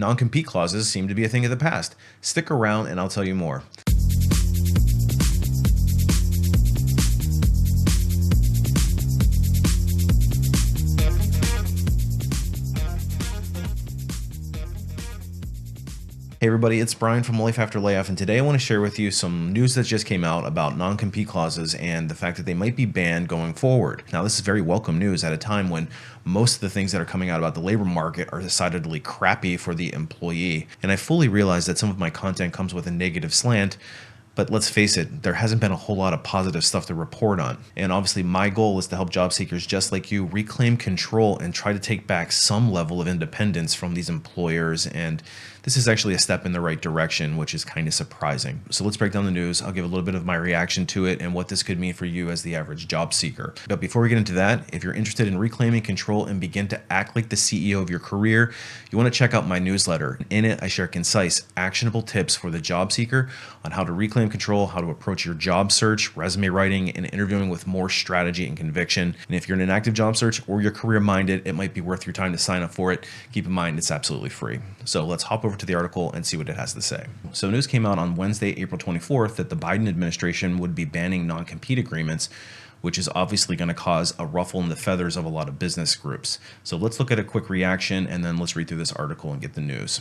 non-compete clauses seem to be a thing of the past. Stick around and I'll tell you more. Hey everybody, it's Brian from Life After Layoff, and today I want to share with you some news that just came out about non-compete clauses and the fact that they might be banned going forward. Now, this is very welcome news at a time when most of the things that are coming out about the labor market are decidedly crappy for the employee. And I fully realize that some of my content comes with a negative slant, but let's face it, there hasn't been a whole lot of positive stuff to report on. And obviously my goal is to help job seekers just like you reclaim control and try to take back some level of independence from these employers. And this is actually a step in the right direction, which is kind of surprising. So let's break down the news. I'll give a little bit of my reaction to it and what this could mean for you as the average job seeker. But before we get into that, if you're interested in reclaiming control and begin to act like the CEO of your career, you want to check out my newsletter. In it, I share concise, actionable tips for the job seeker on how to reclaim control, how to approach your job search, resume writing, and interviewing with more strategy and conviction. And if you're in an active job search or you're career minded, it might be worth your time to sign up for it. Keep in mind, it's absolutely free. So let's hop over to the article and see what it has to say. So news came out on Wednesday, April 24th, that the Biden administration would be banning non-compete agreements, which is obviously going to cause a ruffle in the feathers of a lot of business groups. So let's look at a quick reaction and then let's read through this article and get the news.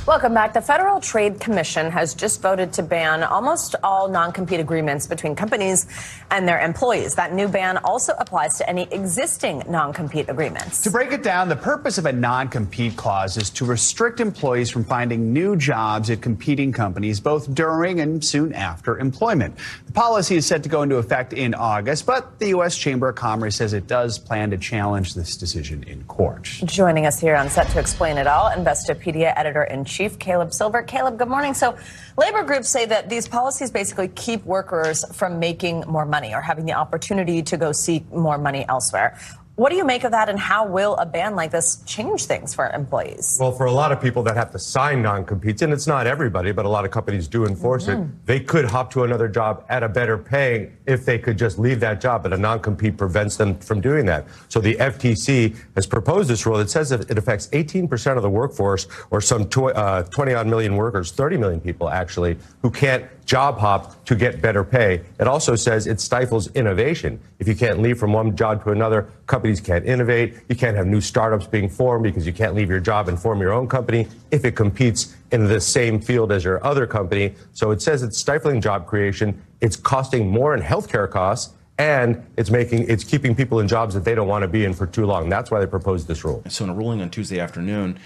Welcome back. The Federal Trade Commission has just voted to ban almost all non-compete agreements between companies and their employees. That new ban also applies to any existing non-compete agreements. To break it down, the purpose of a non-compete clause is to restrict employees from finding new jobs at competing companies, both during and soon after employment. The policy is set to go into effect in August, but the U.S. Chamber of Commerce says it does plan to challenge this decision in court. Joining us here on set to explain it all, Investopedia editor-in-chief Caleb Silver. Caleb, good morning. So labor groups say that these policies basically keep workers from making more money or having the opportunity to go seek more money elsewhere. What do you make of that, and how will a ban like this change things for employees? Well, for a lot of people that have to sign non-competes, and it's not everybody, but a lot of companies do enforce it, they could hop to another job at a better pay if they could just leave that job, but a non-compete prevents them from doing that. So the FTC has proposed this rule that says that it affects 18% of the workforce, or some 20-odd million workers, 30 million people actually, who can't job hop to get better pay. It also says it stifles innovation. If you can't leave from one job to another, companies can't innovate. You can't have new startups being formed because you can't leave your job and form your own company if it competes in the same field as your other company. So it says it's stifling job creation. It's costing more in healthcare costs, and it's keeping people in jobs that they don't want to be in for too long. That's why they proposed this rule. So in a ruling on Tuesday afternoon,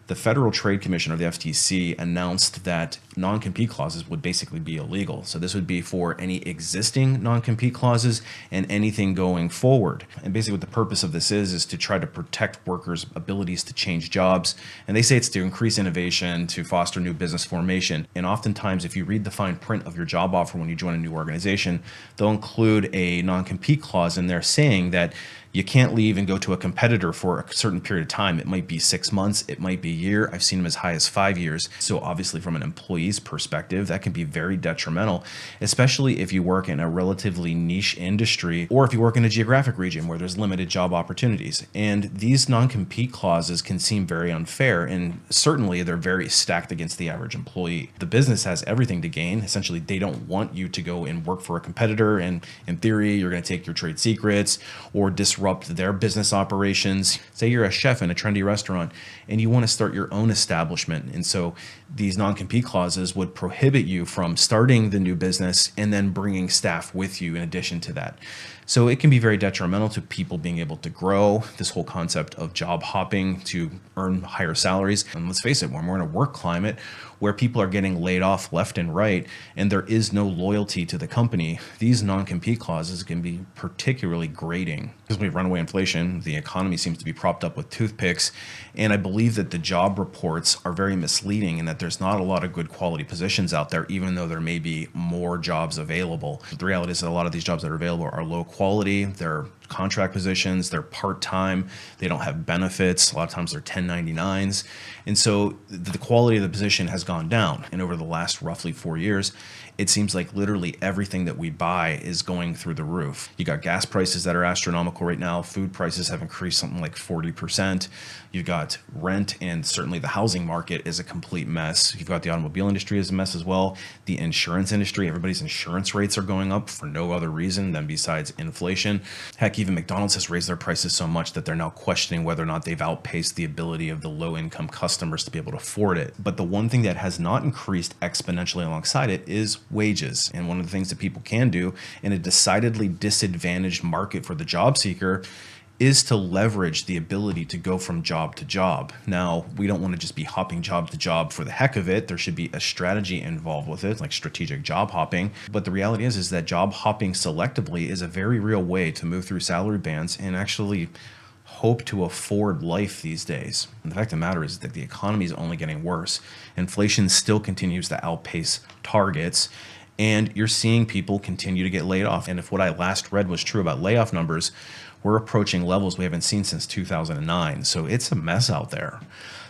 the Federal Trade Commission, or the FTC, announced that non-compete clauses would basically be illegal. So this would be for any existing non-compete clauses and anything going forward. And basically what the purpose of this is to try to protect workers' abilities to change jobs. And they say it's to increase innovation, to foster new business formation. And oftentimes, if you read the fine print of your job offer when you join a new organization, they'll include a non-compete clause in there saying that you can't leave and go to a competitor for a certain period of time. It might be 6 months, it might be a year. I've seen them as high as 5 years. So obviously from an employee's perspective, that can be very detrimental, especially if you work in a relatively niche industry or if you work in a geographic region where there's limited job opportunities. And these non-compete clauses can seem very unfair, and certainly they're very stacked against the average employee. The business has everything to gain. Essentially, they don't want you to go and work for a competitor, and in theory, you're going to take your trade secrets or disrupt their business operations. Say you're a chef in a trendy restaurant and you want to start your own establishment. And so these non-compete clauses would prohibit you from starting the new business and then bringing staff with you in addition to that. So it can be very detrimental to people being able to grow, this whole concept of job hopping to earn higher salaries. And let's face it, when we're in a work climate where people are getting laid off left and right and there is no loyalty to the company, these non-compete clauses can be particularly grating. Because we have runaway inflation, the economy seems to be propped up with toothpicks, and I believe that the job reports are very misleading and that there's not a lot of good quality positions out there, even though there may be more jobs available. The reality is that a lot of these jobs that are available are low quality, they're contract positions, they're part-time, they don't have benefits, a lot of times they're 1099s. And so the quality of the position has gone down. And over the last roughly 4 years, it seems like literally everything that we buy is going through the roof. You got gas prices that are astronomical right now. Food prices have increased something like 40%. You've got rent, and certainly the housing market is a complete mess. You've got the automobile industry is a mess as well. The insurance industry, everybody's insurance rates are going up for no other reason than besides inflation. Heck, even McDonald's has raised their prices so much that they're now questioning whether or not they've outpaced the ability of the low-income customers to be able to afford it. But the one thing that has not increased exponentially alongside it is wages. And one of the things that people can do in a decidedly disadvantaged market for the job seeker is to leverage the ability to go from job to job. Now, we don't want to just be hopping job to job for the heck of it. There should be a strategy involved with it, like strategic job hopping. But the reality is that job hopping selectively is a very real way to move through salary bands and actually hope to afford life these days. And the fact of the matter is that the economy is only getting worse. Inflation still continues to outpace targets, and you're seeing people continue to get laid off. And if what I last read was true about layoff numbers, we're approaching levels we haven't seen since 2009. So it's a mess out there.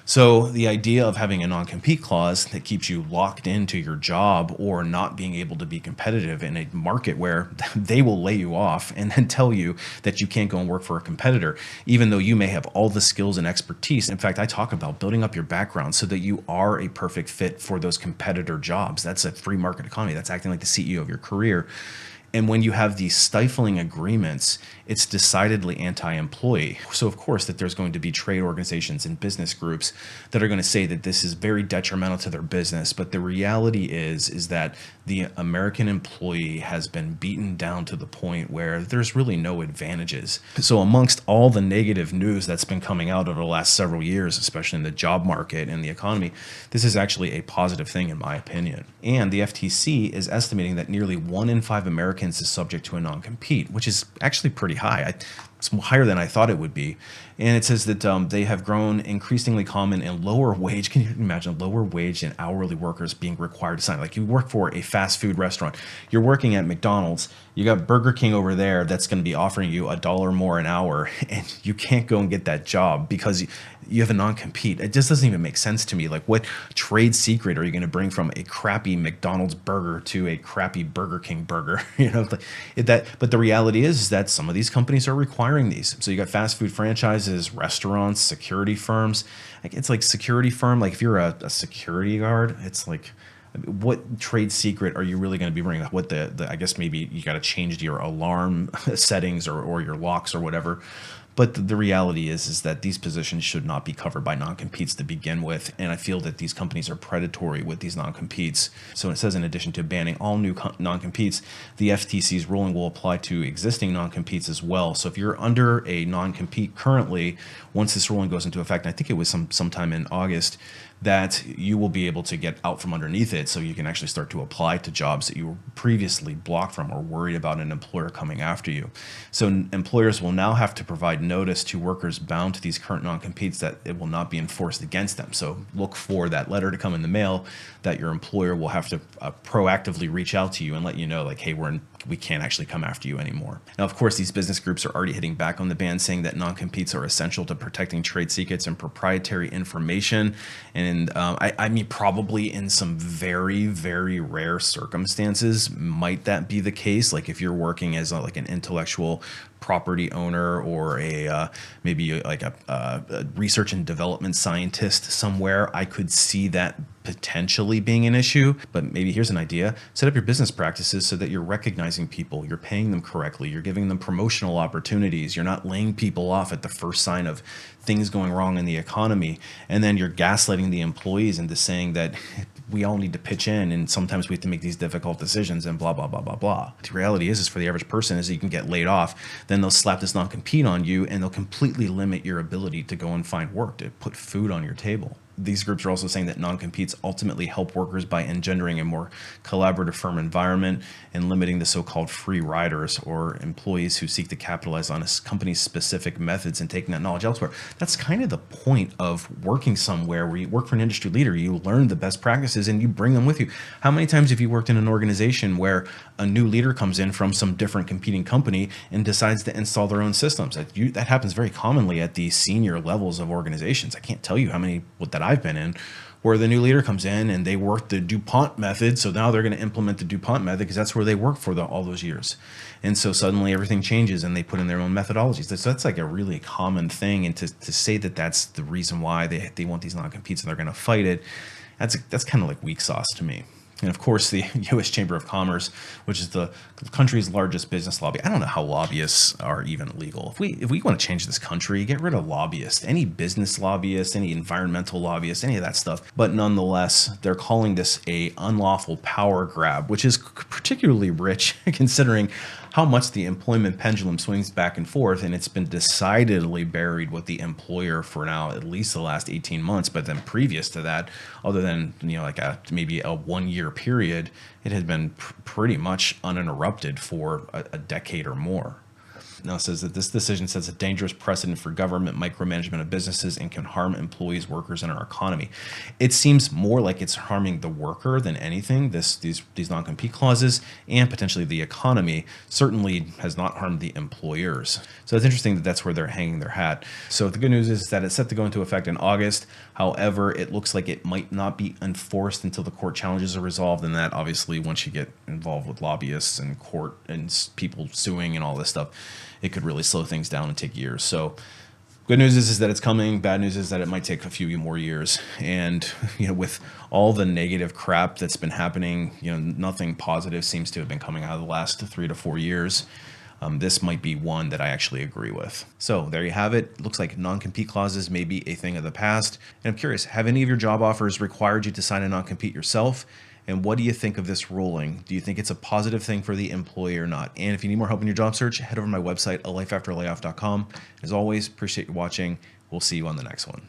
So the idea of having a non-compete clause that keeps you locked into your job or not being able to be competitive in a market where they will lay you off and then tell you that you can't go and work for a competitor, even though you may have all the skills and expertise. In fact, I talk about building up your background so that you are a perfect fit for those competitor jobs. That's a free market economy. That's acting like the CEO of your career. And when you have these stifling agreements, it's decidedly anti-employee. So of course that there's going to be trade organizations and business groups that are going to say that this is very detrimental to their business. But the reality is that the American employee has been beaten down to the point where there's really no advantages. So amongst all the negative news that's been coming out over the last several years, especially in the job market and the economy, this is actually a positive thing in my opinion. And the FTC is estimating that nearly 1 in 5 Americans is subject to a non-compete, which is actually pretty high. It's higher than I thought it would be. And it says that they have grown increasingly common in lower wage. Can you imagine lower wage and hourly workers being required to sign? Like you work for a fast food restaurant. You're working at McDonald's. You got Burger King over there that's going to be offering you $1 more an hour, and you can't go and get that job because you have a non-compete. It just doesn't even make sense to me. Like, what trade secret are you going to bring from a crappy McDonald's burger to a crappy Burger King burger? But the reality is that some of these companies are requiring these. So you got fast food franchises, restaurants, security firms. Like, it's like security firm. Like if you're a security guard, it's like, what trade secret are you really going to be bringing up? What I guess maybe you got to change your alarm settings or your locks or whatever. But the reality is that these positions should not be covered by non-competes to begin with. And I feel that these companies are predatory with these non-competes. So it says, in addition to banning all new non-competes, the FTC's ruling will apply to existing non-competes as well. So if you're under a non-compete currently, once this ruling goes into effect, I think it was sometime in August, that you will be able to get out from underneath it, so you can actually start to apply to jobs that you were previously blocked from or worried about an employer coming after you. So employers will now have to provide notice to workers bound to these current non-competes that it will not be enforced against them. So look for that letter to come in the mail that your employer will have to proactively reach out to you and let you know, like, hey, we can't actually come after you anymore. Now, of course, these business groups are already hitting back on the ban, saying that non-competes are essential to protecting trade secrets and proprietary information. And I mean, probably in some very, very rare circumstances, might that be the case? Like if you're working as like an intellectual property owner or maybe like a research and development scientist somewhere, I could see that potentially being an issue. But maybe here's an idea: set up your business practices so that you're recognizing people, you're paying them correctly, you're giving them promotional opportunities, you're not laying people off at the first sign of things going wrong in the economy, and then you're gaslighting the employees into saying that we all need to pitch in and sometimes we have to make these difficult decisions and blah, blah, blah, blah, blah. The reality is for the average person is you can get laid off, then they'll slap this non-compete on you and they'll completely limit your ability to go and find work, to put food on your table. these groups are also saying that non-competes ultimately help workers by engendering a more collaborative firm environment and limiting the so-called free riders, or employees who seek to capitalize on a company's specific methods and taking that knowledge elsewhere. That's kind of the point of working somewhere where you work for an industry leader. You learn the best practices and you bring them with you. How many times have you worked in an organization where a new leader comes in from some different competing company and decides to install their own systems? That happens very commonly at the senior levels of organizations. I can't tell you how many that I've been in where the new leader comes in and they work the DuPont method. So now they're going to implement the DuPont method because that's where they worked for all those years. And so suddenly everything changes and they put in their own methodologies. So that's like a really common thing. And to say that that's the reason why they want these non-competes and they're going to fight it, that's kind of like weak sauce to me. And of course, the U.S. Chamber of Commerce, which is the country's largest business lobby. I don't know how lobbyists are even legal. If we want to change this country, get rid of lobbyists, any business lobbyists, any environmental lobbyists, any of that stuff. But nonetheless, they're calling this a unlawful power grab, which is particularly rich considering how much the employment pendulum swings back and forth, and it's been decidedly buried with the employer for now at least the last 18 months. But then previous to that, other than maybe a 1 year period, it had been pretty much uninterrupted for a decade or more. Now it says that this decision sets a dangerous precedent for government micromanagement of businesses and can harm employees, workers, and our economy. It seems more like it's harming the worker than anything, these non-compete clauses, and potentially the economy. Certainly has not harmed the employers. So it's interesting that that's where they're hanging their hat. So the good news is that it's set to go into effect in August. However, it looks like it might not be enforced until the court challenges are resolved. And that obviously, once you get involved with lobbyists and court and people suing and all this stuff, it could really slow things down and take years. So good news is that it's coming. Bad news is that it might take a few more years. And, with all the negative crap that's been happening, nothing positive seems to have been coming out of the last 3 to 4 years. This might be one that I actually agree with. So there you have it. Looks like non-compete clauses may be a thing of the past. And I'm curious, have any of your job offers required you to sign a non-compete yourself? And what do you think of this ruling? Do you think it's a positive thing for the employee or not? And if you need more help in your job search, head over to my website, alifeafterlayoff.com. As always, appreciate you watching. We'll see you on the next one.